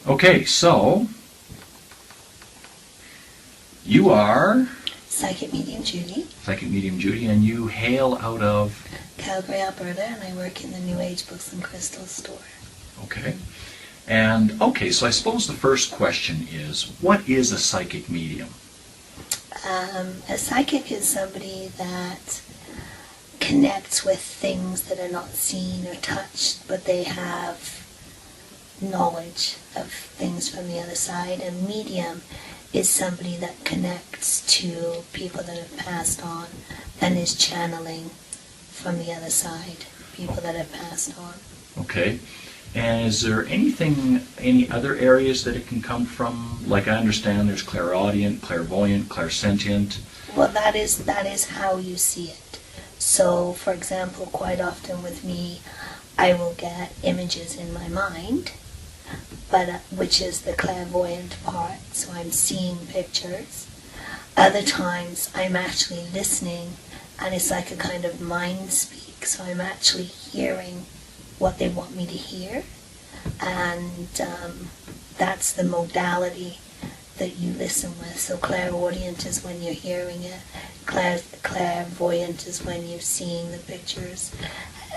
Okay, so you are Psychic Medium Judy, Psychic Medium Judy, and you hail out of... Calgary, Alberta, and I work in the New Age Books and Crystals store. Okay. And, okay, so I suppose the first question is, what is a psychic medium? A psychic is somebody that connects with things that are not seen or touched, but they have knowledge of things from the other side. A medium is somebody that connects to people that have passed on and is channeling from the other side, people that have passed on. Okay. And is there any other areas that it can come from? Like, I understand there's clairaudient, clairvoyant, clairsentient. Well, that is how you see it. So, for example, quite often with me, I will get images in my mind, but which is the clairvoyant part, so I'm seeing pictures. Other times I'm actually listening, and it's like a kind of mind speak, so I'm actually hearing what they want me to hear, and that's the modality that you listen with. So clairaudient is when you're hearing it, clairvoyant is when you're seeing the pictures,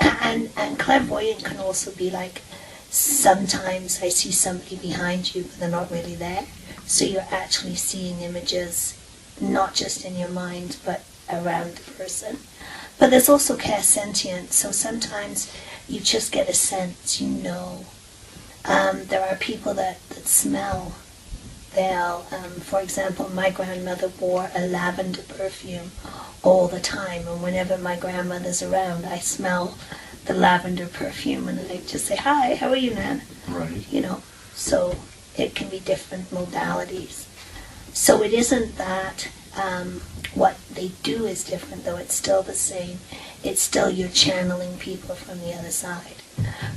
and clairvoyant can also be like, sometimes I see somebody behind you, but they're not really there. So you're actually seeing images, not just in your mind, but around the person. But there's also clairsentient, so sometimes you just get a sense, you know. There are people that smell. They'll, for example, my grandmother wore a lavender perfume all the time, and whenever my grandmother's around, I smell the lavender perfume, and I just say, "Hi, how are you, Nan?" Right. You know, so it can be different modalities. So it isn't that what they do is different, though it's still the same. It's still you're channeling people from the other side.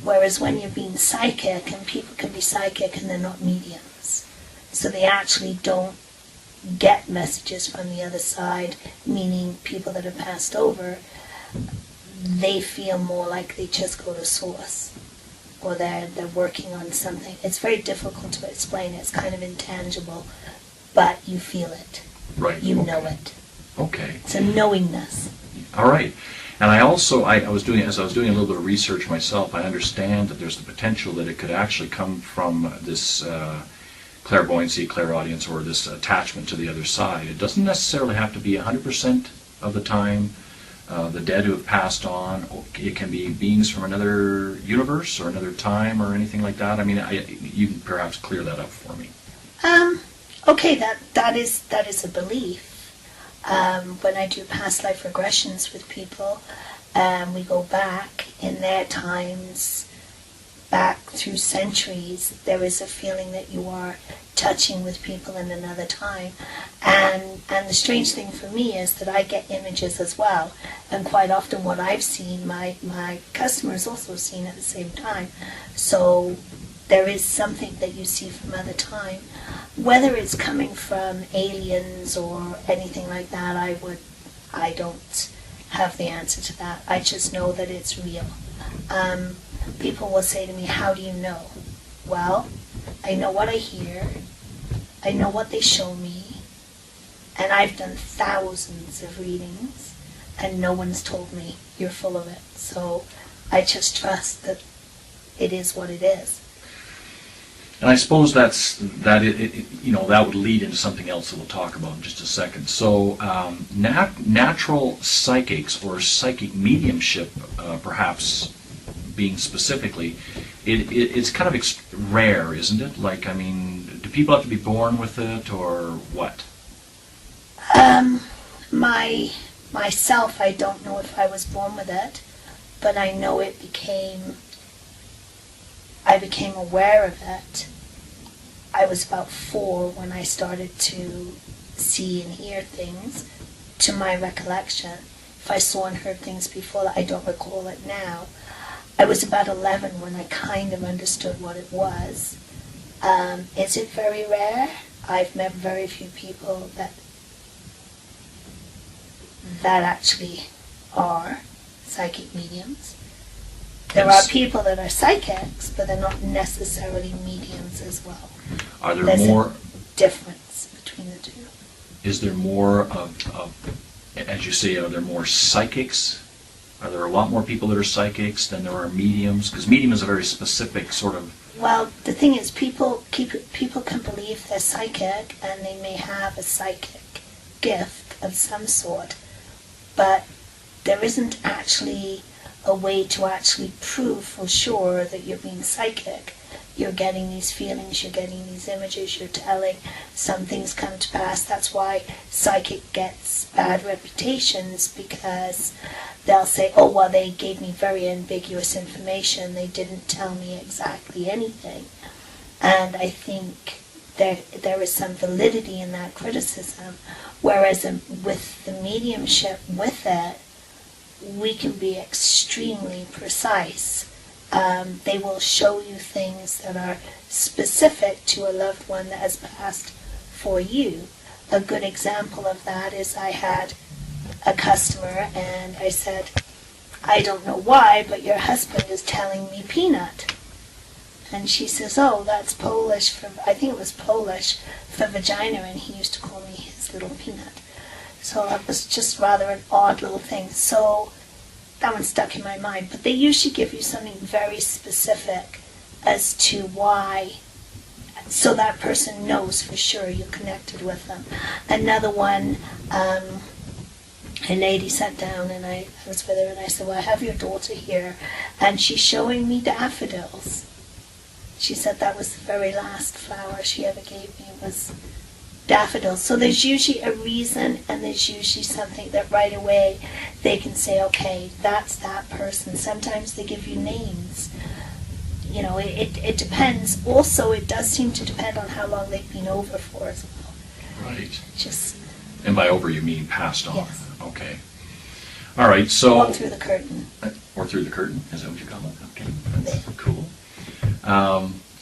Whereas when you're being psychic, and people can be psychic and they're not mediums, so they actually don't get messages from the other side, meaning people that have passed over, they feel more like they just go to source, or they're working on something. It's very difficult to explain. It's kind of intangible, but you feel it. Right. You know it. Okay. It's a knowingness. All right. And I also, I was doing a little bit of research myself, I understand that there's the potential that it could actually come from this clairvoyancy, clairaudience, or this attachment to the other side. It doesn't necessarily have to be 100% of the time the dead who have passed on. It can be beings from another universe or another time or anything like that. I mean, you can perhaps clear that up for me. Okay, that is a belief. When I do past life regressions with people, we go back in their times, back through centuries. There is a feeling that you are touching with people in another time, and the strange thing for me is that I get images as well, and quite often what I've seen, my customers also seen at the same time. So there is something that you see from other time. Whether it's coming from aliens or anything like that, I don't have the answer to that. I just know that it's real. People will say to me, "How do you know?" Well, I know what I hear, I know what they show me, and I've done thousands of readings, and no one's told me you're full of it. So I just trust that it is what it is. And I suppose that would lead into something else that we'll talk about in just a second. So natural psychics or psychic mediumship, perhaps being specifically, it's kind of rare, isn't it? Like, I mean, do people have to be born with it, or what? Myself, I don't know if I was born with it, but I know I became aware of it. I was about 4 when I started to see and hear things, to my recollection. If I saw and heard things before that, I don't recall it now. I was about 11 when I kind of understood what it was. Is it very rare? I've met very few people that actually are psychic mediums. There are Yes. people that are psychics, but they're not necessarily mediums as well. Are there There's more? a difference between the two. Is there more of, as you say, are there more psychics? Are there a lot more people that are psychics than there are mediums? Because medium is a very specific sort of. Well, the thing is, people can believe they're psychic, and they may have a psychic gift of some sort, but there isn't actually a way to actually prove for sure that you're being psychic. You're getting these feelings, you're getting these images, you're telling some things come to pass. That's why psychic gets bad reputations, because they'll say, oh, well, they gave me very ambiguous information. They didn't tell me exactly anything. And I think there is some validity in that criticism, whereas with the mediumship, with it, we can be extremely precise. They will show you things that are specific to a loved one that has passed for you. A good example of that is I had a customer and I said, I don't know why, but your husband is telling me peanut. And she says, oh, that's Polish for, I think it was Polish for vagina, and he used to call me his little peanut. So that was just rather an odd little thing. So that one stuck in my mind. But they usually give you something very specific as to why, so that person knows for sure you're connected with them. Another one, a lady sat down and I was with her and I said, well, I have your daughter here and she's showing me daffodils. She said that was the very last flower she ever gave me, was daffodils. So there's usually a reason, and there's usually something that right away they can say, okay, that's that person. Sometimes they give you names. You know, it depends. Also, it does seem to depend on how long they've been over for as well. Right. Just. And by over you mean passed on. Yes. Okay. All right, so. Walk through the curtain. Or through the curtain, is that what you call it? Okay, There. that's cool.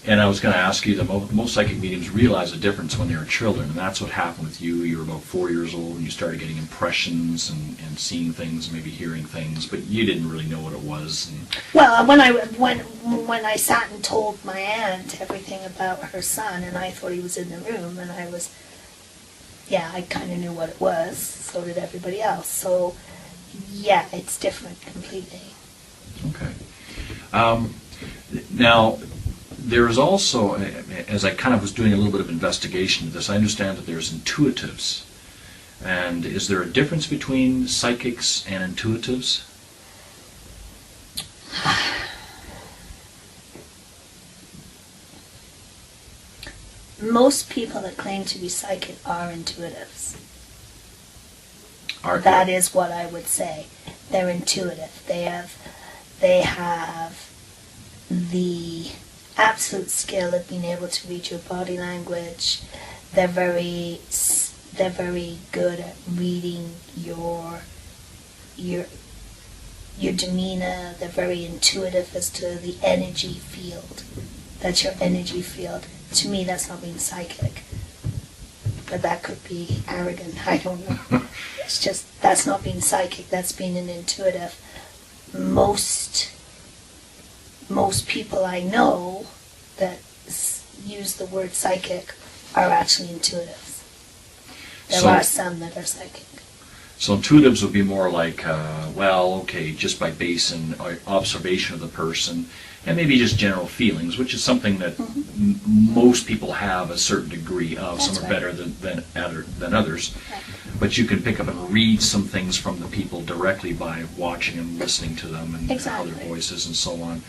And I was going to ask you that most psychic mediums realize a difference when they were children, and that's what happened with you. You were about 4 years old, and you started getting impressions and seeing things, maybe hearing things, but you didn't really know what it was. And Well, when I sat and told my aunt everything about her son, and I thought he was in the room, and I kind of knew what it was. So did everybody else. So, yeah, it's different completely. Okay. Now, there's also, as I kind of was doing a little bit of investigation of this, I understand that there's intuitives. And is there a difference between psychics and intuitives? Most people that claim to be psychic are intuitives. Are, That is what I would say. They're intuitive. They have the absolute skill of being able to read your body language. They're very good at reading your demeanor. They're very intuitive as to the energy field. That's your energy field. To me, that's not being psychic. But that could be arrogant. I don't know. It's just, that's not being psychic. That's being an intuitive. Most people I know that use the word psychic are actually intuitives. There are some that are psychic. So intuitives would be more like, just by base and observation of the person, and maybe just general feelings, which is something that most people have a certain degree of. That's some are right. better than others. Right. But you can pick up and read some things from the people directly by watching and listening to them and Exactly. how their voices and so on.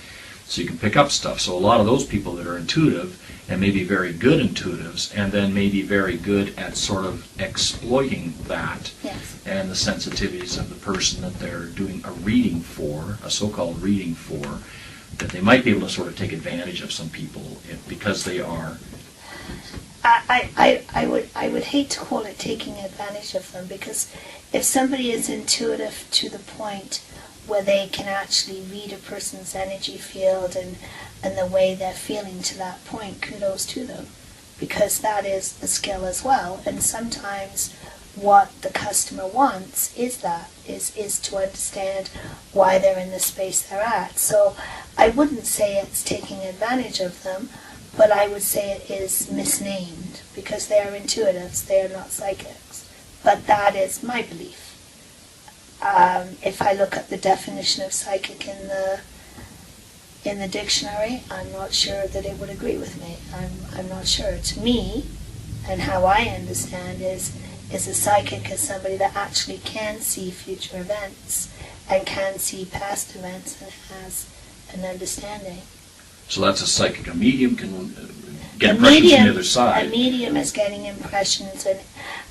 So you can pick up stuff. So a lot of those people that are intuitive and maybe very good intuitives and then maybe very good at sort of exploiting that Yes. and the sensitivities of the person that they're doing a reading for, a so-called reading for, that they might be able to sort of take advantage of some people because they are. I would hate to call it taking advantage of them, because if somebody is intuitive to the point where they can actually read a person's energy field and the way they're feeling to that point, kudos to them, because that is a skill as well. And sometimes what the customer wants is to understand why they're in the space they're at. So I wouldn't say it's taking advantage of them, but I would say it is misnamed because they are intuitives, they are not psychics. But that is my belief. If I look at the definition of psychic in the dictionary, I'm not sure that it would agree with me. I'm not sure. To me, and how I understand is a psychic is somebody that actually can see future events and can see past events and has an understanding. So that's a psychic. A medium can get impressions from the other side. A medium is getting impressions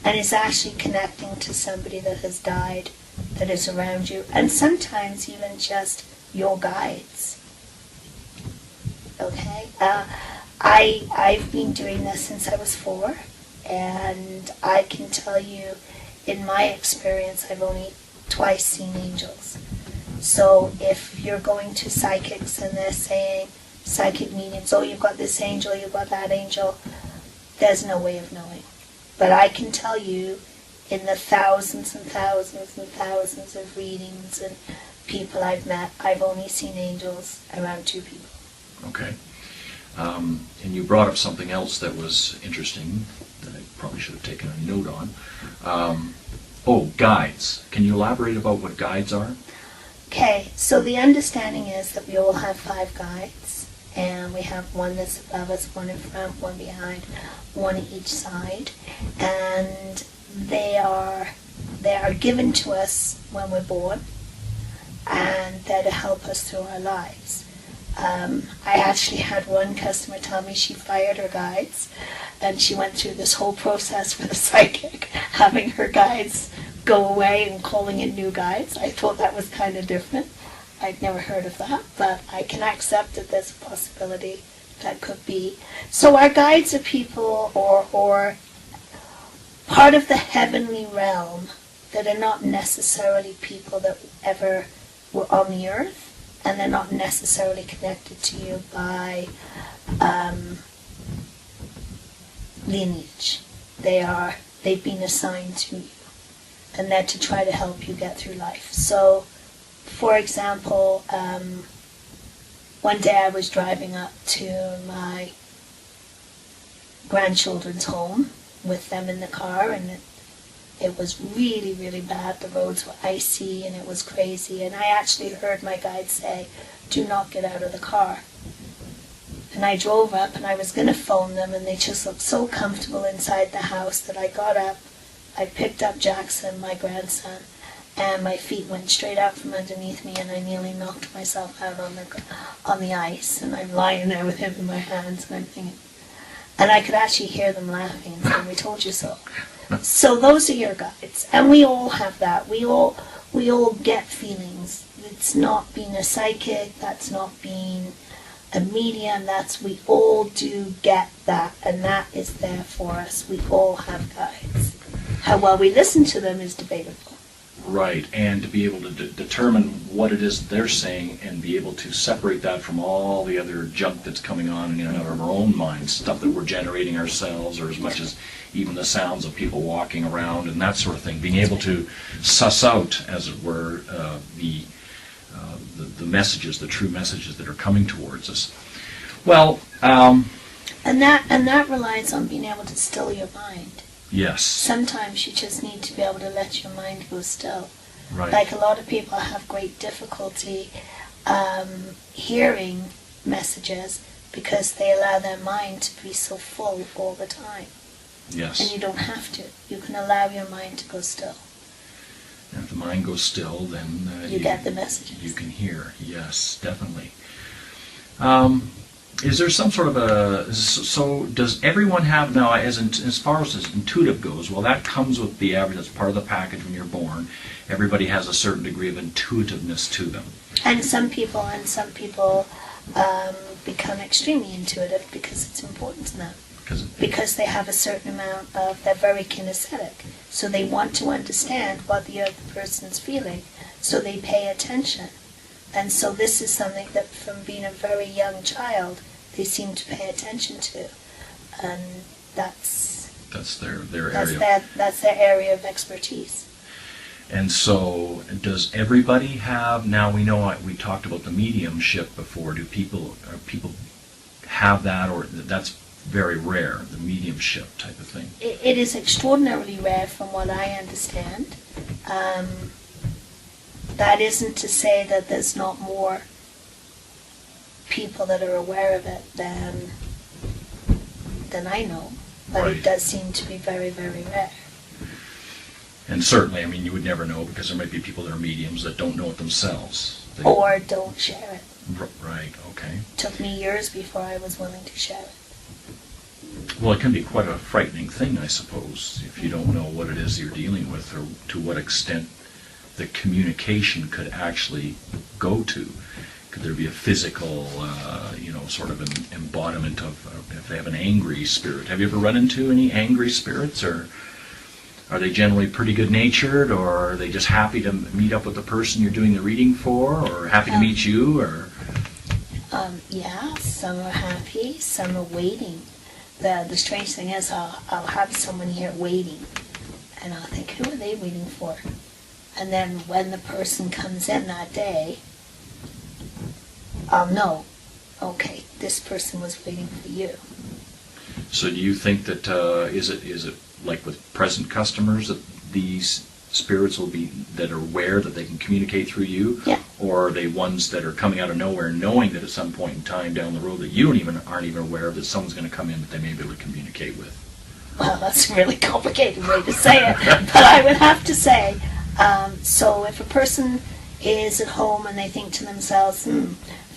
and is actually connecting to somebody that has died, that is around you, and sometimes even just your guides. Okay? I've been doing this since I was 4, and I can tell you, in my experience, I've only twice seen angels. So if you're going to psychics and they're saying, psychic mediums, oh, you've got this angel, you've got that angel, there's no way of knowing. But I can tell you, in the thousands and thousands and thousands of readings and people I've met, I've only seen angels around 2 people. Okay. And you brought up something else that was interesting that I probably should have taken a note on. Guides. Can you elaborate about what guides are? Okay, so the understanding is that we all have 5 guides, and we have one that's above us, one in front, one behind, one at each side, and they are given to us when we're born, and they're to help us through our lives. I actually had one customer tell me she fired her guides, and she went through this whole process with a psychic, having her guides go away and calling in new guides. I thought that was kind of different. I'd never heard of that, but I can accept that there's a possibility that could be. So our guides are people or part of the heavenly realm that are not necessarily people that ever were on the earth, and they're not necessarily connected to you by lineage. They've been assigned to you, and they're to try to help you get through life. So, for example, one day I was driving up to my grandchildren's home with them in the car, and it was really, really bad. The roads were icy and it was crazy, and I actually heard my guide say, "Do not get out of the car." And I drove up and I was going to phone them, and they just looked so comfortable inside the house that I got up, I picked up Jackson, my grandson, and my feet went straight out from underneath me, and I nearly knocked myself out on the ice, and I'm lying there with him in my hands, and I'm thinking, and I could actually hear them laughing and saying, "We told you so." So those are your guides, and we all have that. We all get feelings. It's not being a psychic. That's not being a medium. We all do get that, and that is there for us. We all have guides. How well we listen to them is debatable. Right, and to be able to determine what it is they're saying and be able to separate that from all the other junk that's coming on in our own minds, stuff that we're generating ourselves, or as much as even the sounds of people walking around and that sort of thing. Being able to suss out, as it were, the messages, the true messages that are coming towards us. Well, and that relies on being able to still your mind. Yes. Sometimes you just need to be able to let your mind go still. Right. Like a lot of people have great difficulty hearing messages because they allow their mind to be so full all the time. Yes. And you don't have to. You can allow your mind to go still. And if the mind goes still, then you get the messages. You can hear. Yes, definitely. Is there some sort of so does everyone have, now as far as intuitive goes, well, that comes with the average, that's part of the package when you're born. Everybody has a certain degree of intuitiveness to them. And some people become extremely intuitive because it's important to them. Because they have a certain amount of, they're very kinesthetic. So they want to understand what the other person's feeling, so they pay attention. And so this is something that from being a very young child, they seem to pay attention to. And that's That's their That's area. that's their area of expertise. And so, does everybody have? Now we know we talked about the mediumship before. Do people have that, or that's very rare? The mediumship type of thing. It is extraordinarily rare, from what I understand. That isn't to say that there's not more people that are aware of it than I know, but Right. it does seem to be very, very rare. And certainly, I mean, you would never know, because there might be people that are mediums that don't know it themselves. Or don't share it. Right. Okay. Took me years before I was willing to share it. Well, it can be quite a frightening thing, I suppose, if you don't know what it is you're dealing with, or to what extent the communication could actually go to. Could there be a physical, sort of an embodiment of, if they have an angry spirit? Have you ever run into any angry spirits, or are they generally pretty good-natured, or are they just happy to meet up with the person you're doing the reading for, or happy to meet you, or? Yeah, some are happy, some are waiting. The strange thing is, I'll have someone here waiting, and I'll think, who are they waiting for? And then when the person comes in that day, I'll know, okay, this person was waiting for you. So do you think that, is it like with present customers, that these spirits will be, that are aware that they can communicate through you? Yeah. Or are they ones that are coming out of nowhere, knowing that at some point in time down the road that you aren't even aware of, that someone's going to come in that they may be able to communicate with? Well, that's a really complicated way to say it, but I would have to say, so if a person is at home and they think to themselves,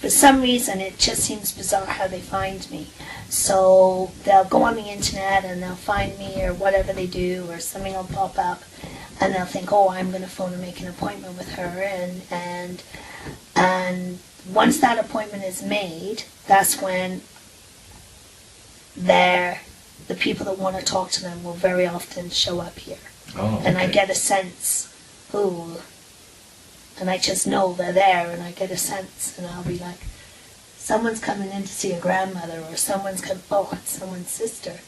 for some reason it just seems bizarre how they find me. So they'll go on the internet and they'll find me, or whatever they do, or something will pop up, and they'll think, oh, I'm going to phone and make an appointment with her, and once that appointment is made, that's when the people that want to talk to them will very often show up here. Oh, okay. And I get a sense, ooh, and I just know they're there, and I get a sense, and I'll be like, someone's coming in to see a grandmother, or someone's coming, oh, it's someone's sister.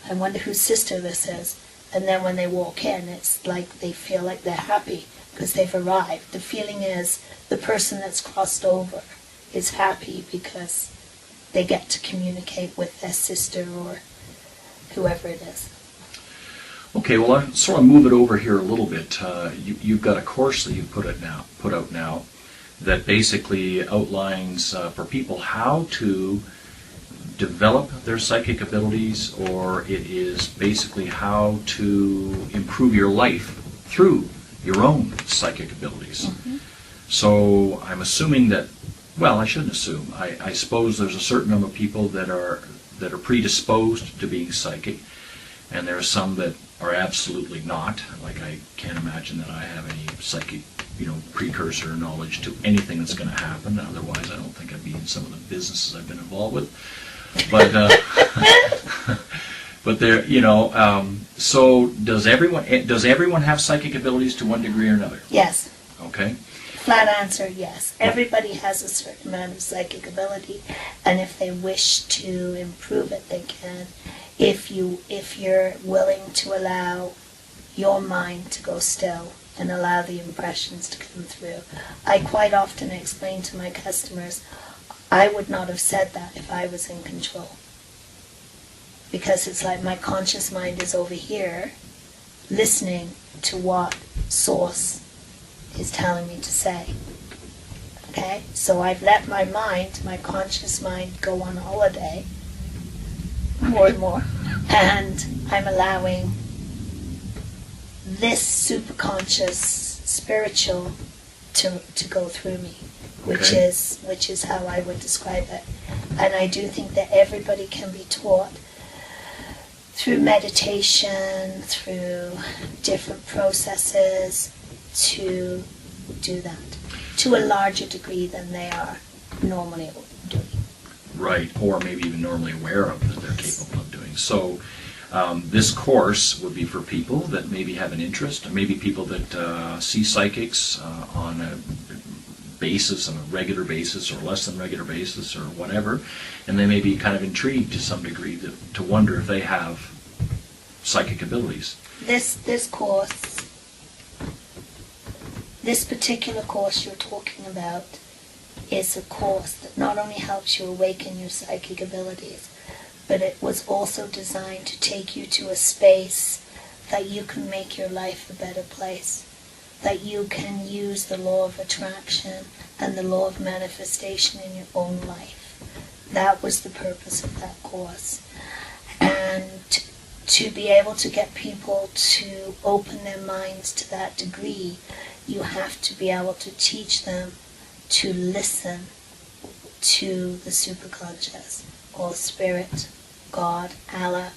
I wonder whose sister this is. And then when they walk in, it's like they feel like they're happy because they've arrived. The feeling is the person that's crossed over is happy because they get to communicate with their sister or whoever it is. Okay, well, I'll sort of move it over here a little bit. You've got a course that you've put out now that basically outlines for people how to develop their psychic abilities, or it is basically how to improve your life through your own psychic abilities. Mm-hmm. So I'm assuming that, well, I shouldn't assume. I suppose there's a certain number of people that are predisposed to being psychic, and there are some that are absolutely not. Like, I can't imagine that I have any psychic, precursor knowledge to anything that's going to happen. Otherwise, I don't think I'd be in some of the businesses I've been involved with. But but there, so does everyone have psychic abilities to one degree or another? Yes. Okay. Flat answer, yes. Everybody has a certain amount of psychic ability, and if they wish to improve it, they can. If you're willing to allow your mind to go still and allow the impressions to come through. I quite often explain to my customers, I would not have said that if I was in control. Because it's like my conscious mind is over here listening to what source is telling me to say. Okay? So I've let my conscious mind, go on holiday more and more, and I'm allowing this superconscious spiritual to go through me, which is how I would describe it. And I do think that everybody can be taught through meditation, through different processes, to do that to a larger degree than they are normally doing. Right, or maybe even normally aware of that they're capable of doing. So this course would be for people that maybe have an interest, maybe people that see psychics on a regular basis, or less than regular basis, or whatever, and they may be kind of intrigued to some degree to wonder if they have psychic abilities. This course, this particular course you're talking about, is a course that not only helps you awaken your psychic abilities, but it was also designed to take you to a space that you can make your life a better place, that you can use the law of attraction and the law of manifestation in your own life. That was the purpose of that course. And to be able to get people to open their minds to that degree, you have to be able to teach them to listen to the superconscious, or spirit, God, Allah,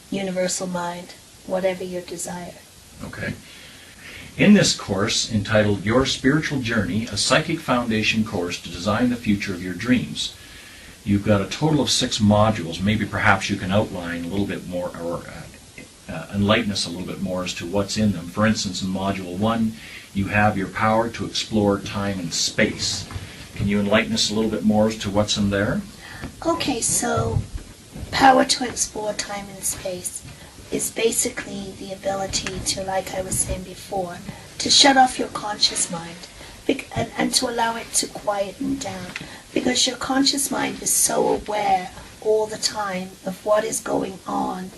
universal mind, whatever your desire. Okay. In this course, entitled Your Spiritual Journey, a Psychic Foundation Course to Design the Future of Your Dreams, you've got a total of 6 modules. Maybe perhaps you can outline a little bit more, or enlighten us a little bit more as to what's in them. For instance, in Module 1, you have your power to explore time and space. Can you enlighten us a little bit more as to what's in there? Okay, so power to explore time and space is basically the ability to, like I was saying before, to shut off your conscious mind and to allow it to quieten down. Because your conscious mind is so aware all the time of what is going on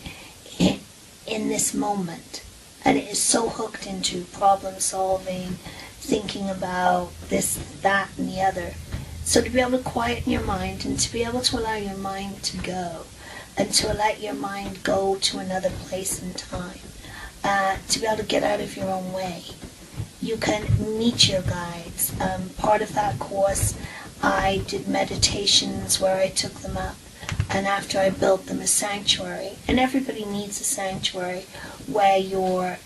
in this moment. And it is so hooked into problem solving, thinking about this, that, and the other. So to be able to quieten your mind and to be able to allow your mind to go, and to let your mind go to another place in time, to be able to get out of your own way. You can meet your guides. Part of that course, I did meditations where I took them up, and after I built them a sanctuary, and everybody needs a sanctuary where your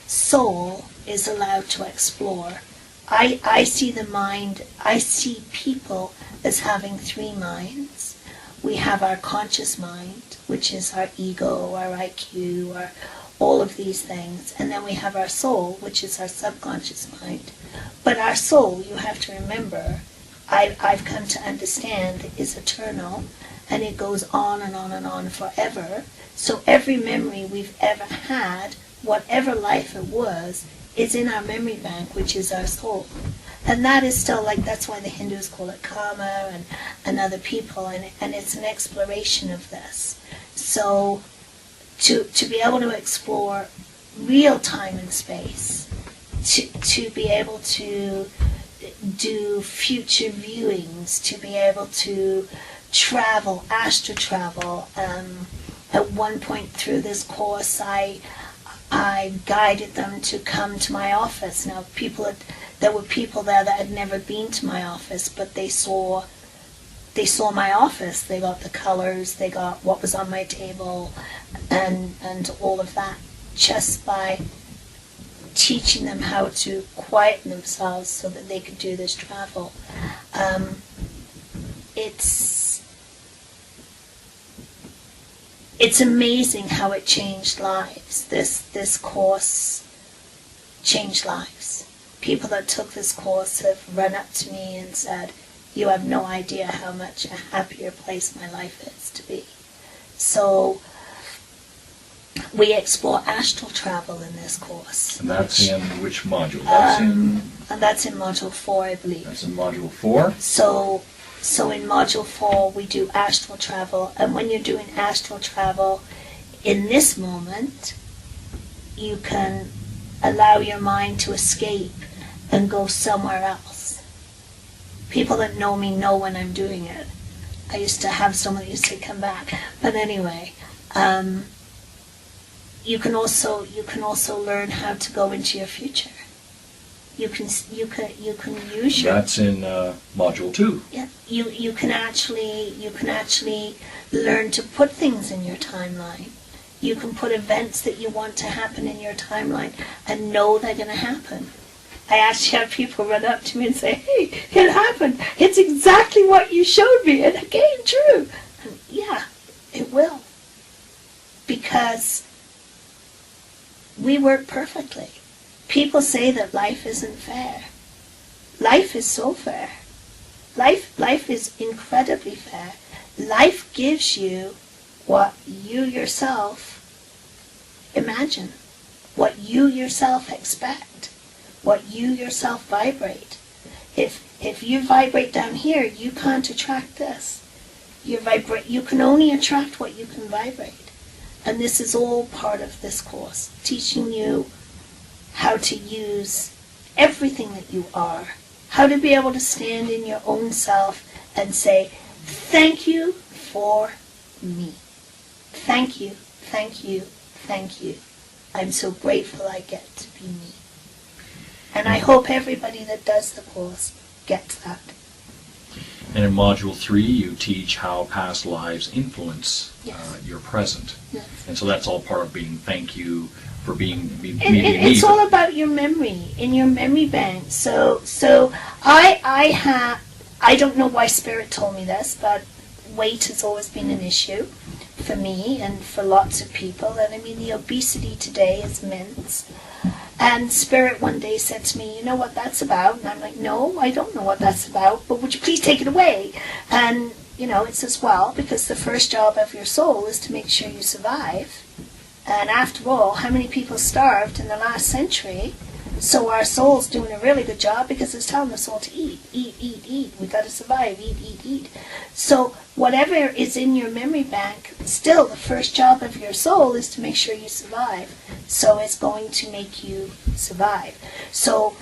soul is allowed to explore. I see the mind, I see people as having 3 minds. We have our conscious mind, which is our ego, our IQ, our all of these things. And then we have our soul, which is our subconscious mind. But our soul, you have to remember, I've come to understand, is eternal, and it goes on and on and on forever. So every memory we've ever had, whatever life it was, is in our memory bank, which is our soul. And that is still, like, that's why the Hindus call it karma, and other people, and it's an exploration of this. So to be able to explore real time and space, to be able to do future viewings, to be able to travel, astral travel. At one point through this course, I guided them to come to my office. Now, there were people there that had never been to my office, but they saw my office. They got the colors, they got what was on my table, and all of that, just by teaching them how to quieten themselves so that they could do this travel. It's amazing how it changed lives. This course changed lives. People that took this course have run up to me and said, "You have no idea how much a happier place my life is to be." So we explore astral travel in this course. And that's in which module? And that's in Module 4, I believe. That's in Module 4? So in Module 4, we do astral travel. And when you're doing astral travel, in this moment, you can allow your mind to escape and go somewhere else. People that know me know when I'm doing it. I used to have someone that used to say, "Come back." But anyway, you can also learn how to go into your future. You can use your. That's in Module 2. Yeah, you can actually learn to put things in your timeline. You can put events that you want to happen in your timeline and know they're going to happen. I actually have people run up to me and say, "Hey, it happened. It's exactly what you showed me. It came true." And yeah, it will. Because we work perfectly. People say that life isn't fair. Life is so fair. Life is incredibly fair. Life gives you what you yourself imagine, what you yourself expect, what you yourself vibrate. If you vibrate down here, you can't attract this. You can only attract what you can vibrate. And this is all part of this course, teaching you how to use everything that you are, how to be able to stand in your own self and say, thank you for me. Thank you, thank you, thank you. I'm so grateful I get to be me. And I hope everybody that does the course gets that. And in Module 3, you teach how past lives influence Yes. your present. Yes. And so that's all part of being thank you for being me. It's all about your memory, in your memory bank. So I don't know why Spirit told me this, but weight has always been an issue for me and for lots of people. And I mean, the obesity today is immense. And Spirit one day said to me, you know what that's about? And I'm like, no, I don't know what that's about, but would you please take it away? And, it's as well, because the first job of your soul is to make sure you survive. And after all, how many people starved in the last century? So our soul's doing a really good job because it's telling the soul to eat, eat, eat, eat. We got to survive, eat, eat, eat. So whatever is in your memory bank, still the first job of your soul is to make sure you survive. So it's going to make you survive. So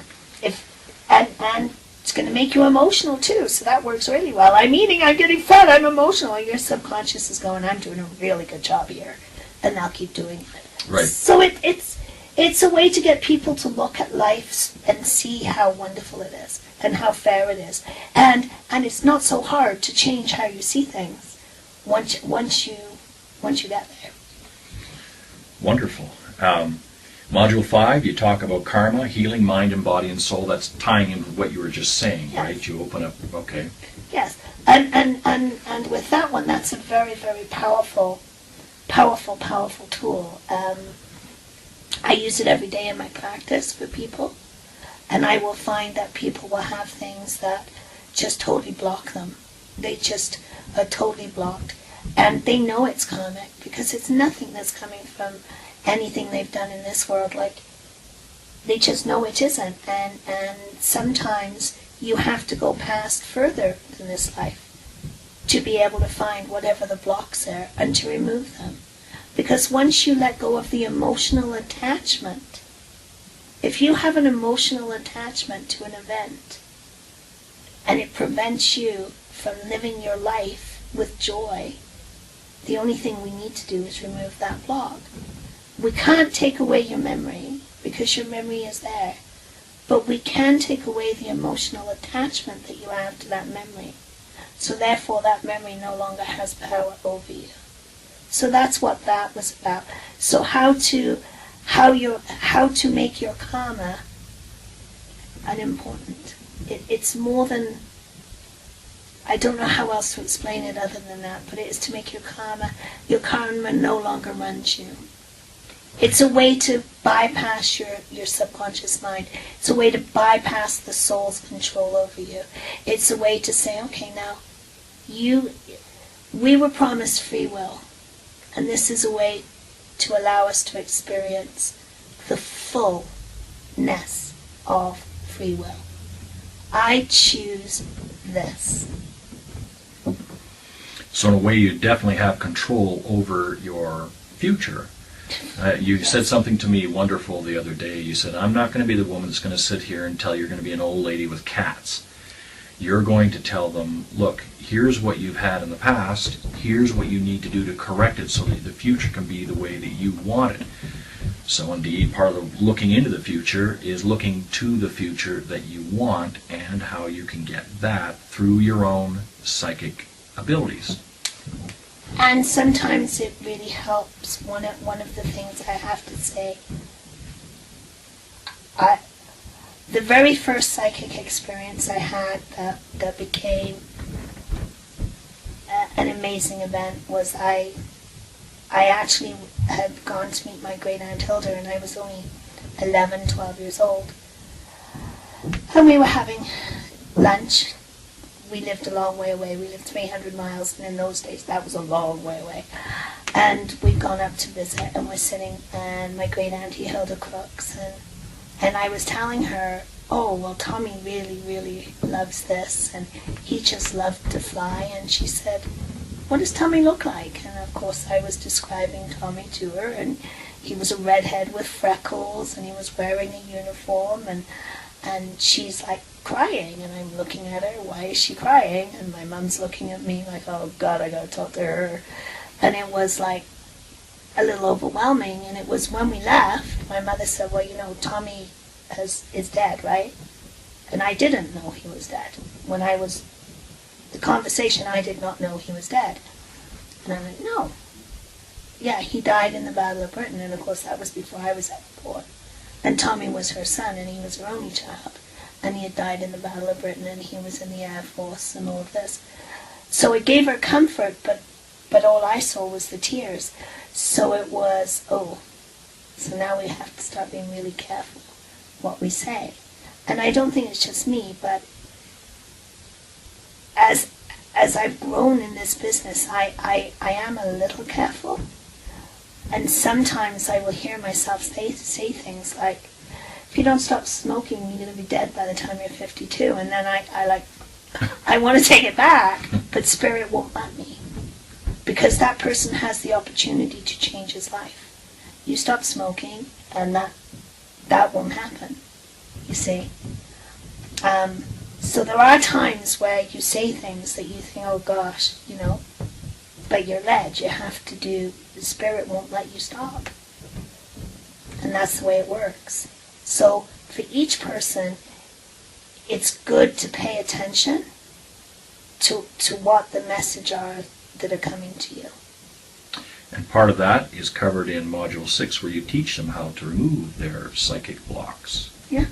and it's going to make you emotional too. So that works really well. I'm eating, I'm getting fat, I'm emotional. Your subconscious is going, I'm doing a really good job here, and I'll keep doing it. Right. So it's a way to get people to look at life and see how wonderful it is and how fair it is. And it's not so hard to change how you see things once you get there. Wonderful. Module 5, you talk about karma, healing, mind and body and soul. That's tying in with what you were just saying, Yes. right? You open up, okay. Yes. And with that one, that's a very, very powerful tool. I use it every day in my practice for people, and I will find that people will have things that just totally block them. They just are totally blocked, and they know it's karmic because it's nothing that's coming from anything they've done in this world. Like, they just know it isn't, and sometimes you have to go past further than this life to be able to find whatever the blocks are and to remove them. Because once you let go of the emotional attachment, if you have an emotional attachment to an event and it prevents you from living your life with joy, the only thing we need to do is remove that block. We can't take away your memory because your memory is there, but we can take away the emotional attachment that you have to that memory. So therefore that memory no longer has power over you. So that's what that was about. So how to make your karma unimportant. It's more than, I don't know how else to explain it other than that, but it is to make your karma no longer runs you. It's a way to bypass your subconscious mind. It's a way to bypass the soul's control over you. It's a way to say, okay, now, we were promised free will. And this is a way to allow us to experience the fullness of free will. I choose this. So in a way, you definitely have control over your future. You said something to me wonderful the other day. You said, I'm not going to be the woman that's going to sit here and tell you're going to be an old lady with cats. You're going to tell them, look, here's what you've had in the past, here's what you need to do to correct it so that the future can be the way that you want it. So indeed, part of looking into the future is looking to the future that you want and how you can get that through your own psychic abilities. And sometimes it really helps. One of the things I have to say, the very first psychic experience I had that became an amazing event was I actually had gone to meet my great aunt Hilda, and I was only 11, 12 years old. And we were having lunch. We lived a long way away. We lived 300 miles, and in those days that was a long way away. And we'd gone up to visit, and we're sitting, and my great auntie Hilda Crooks, and I was telling her, oh, well, Tommy really, really loves this, and he just loved to fly. And she said, what does Tommy look like? And of course I was describing Tommy to her, and he was a redhead with freckles, and he was wearing a uniform, and she's like crying, and I'm looking at her, why is she crying? And my mom's looking at me like, oh God, I gotta talk to her. And it was like a little overwhelming. And it was when we left, my mother said, well, you know, Tommy is dead, right? And I didn't know he was dead. When I was, the conversation, I did not know he was dead. And I'm like, no. Yeah, he died in the Battle of Britain, and of course that was before I was at the port. And Tommy was her son, and he was her only child. And he had died in the Battle of Britain, and he was in the Air Force and all of this. So it gave her comfort, but all I saw was the tears. So it was, oh, so now we have to start being really careful what we say. And I don't think it's just me, but as I've grown in this business, I am a little careful. And sometimes I will hear myself say things like, if you don't stop smoking, you're going to be dead by the time you're 52. And then I want to take it back, but Spirit won't let me. Because that person has the opportunity to change his life. You stop smoking, and that won't happen, you see. So there are times where you say things that you think, oh gosh, you know, but you're led. You have to do, the Spirit won't let you stop. And that's the way it works. So for each person, it's good to pay attention to what the message are that are coming to you. And part of that is covered in Module 6, where you teach them how to remove their psychic blocks. Yeah.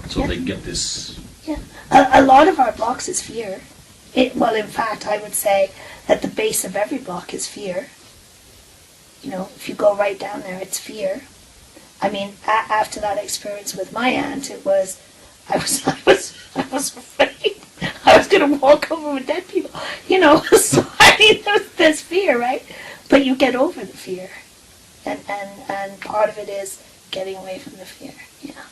So they can get this. Yeah. A lot of our blocks is fear. Well, in fact, I would say that the base of every block is fear. You know, if you go right down there, it's fear. I mean, after that experience with my aunt, it was, I was afraid I was going to walk over with dead people. You know, so I mean, there's fear, right? But you get over the fear, and part of it is getting away from the fear. Yeah.